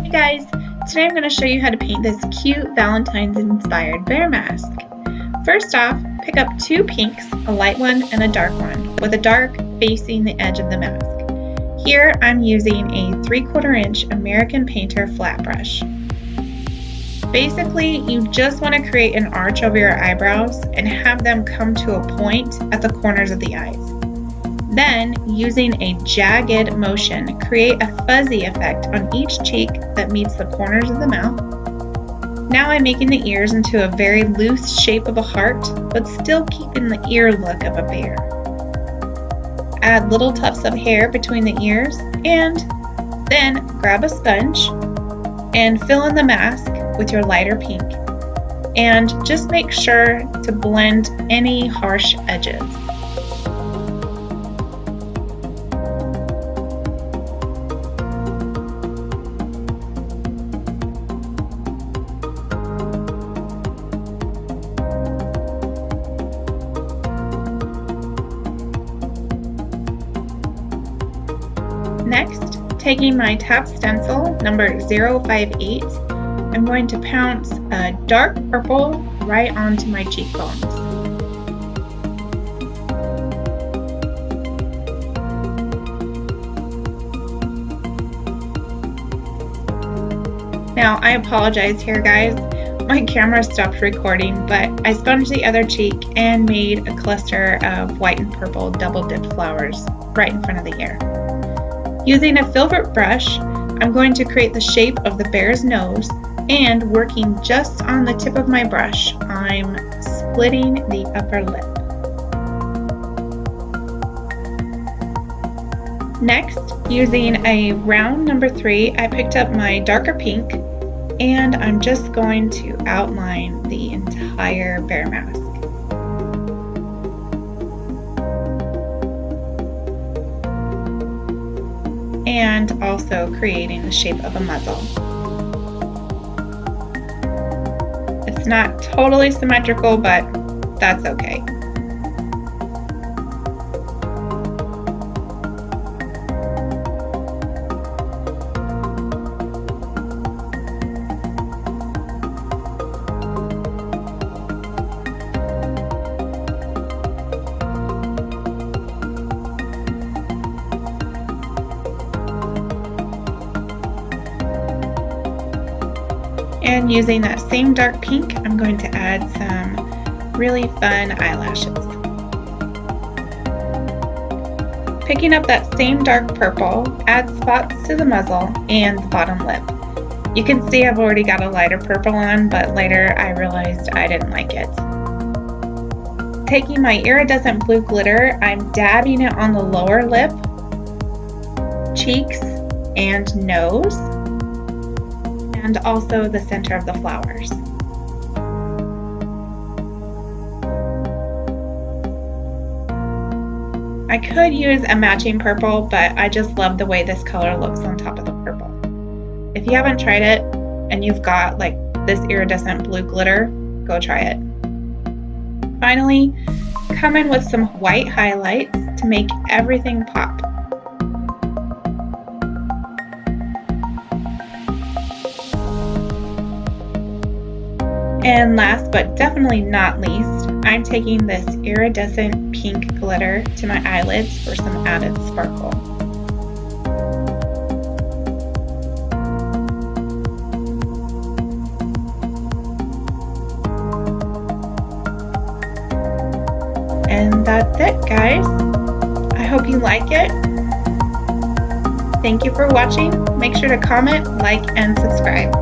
Hey guys, today I'm going to show you how to paint this cute Valentine's inspired bear mask. First off, pick up two pinks, a light one and a dark one, with a dark facing the edge of the mask. Here I'm using a 3/4 inch American Painter flat brush. Basically, you just want to create an arch over your eyebrows and have them come to a point at the corners of the eyes. Then, using a jagged motion, create a fuzzy effect on each cheek that meets the corners of the mouth. Now I'm making the ears into a very loose shape of a heart, but still keeping the ear look of a bear. Add little tufts of hair between the ears, and then grab a sponge and fill in the mask with your lighter pink. And just make sure to blend any harsh edges. Next, taking my top stencil, number 058, I'm going to pounce a dark purple right onto my cheekbones. Now, I apologize here, guys. My camera stopped recording, but I sponged the other cheek and made a cluster of white and purple double-dipped flowers right in front of the ear. Using a filbert brush, I'm going to create the shape of the bear's nose, and working just on the tip of my brush, I'm splitting the upper lip. Next, using a round number 3, I picked up my darker pink, and I'm just going to outline the entire bear mask. And also creating the shape of a muzzle. It's not totally symmetrical, but that's okay. And using that same dark pink, I'm going to add some really fun eyelashes. Picking up that same dark purple, add spots to the muzzle and the bottom lip. You can see I've already got a lighter purple on, but later I realized I didn't like it. Taking my iridescent blue glitter, I'm dabbing it on the lower lip, cheeks, and nose, and also the center of the flowers. I could use a matching purple, but I just love the way this color looks on top of the purple. If you haven't tried it and you've got like this iridescent blue glitter, go try it. Finally, come in with some white highlights to make everything pop. And last but definitely not least, I'm taking this iridescent pink glitter to my eyelids for some added sparkle. And that's it, guys. I hope you like it. Thank you for watching. Make sure to comment, like, and subscribe.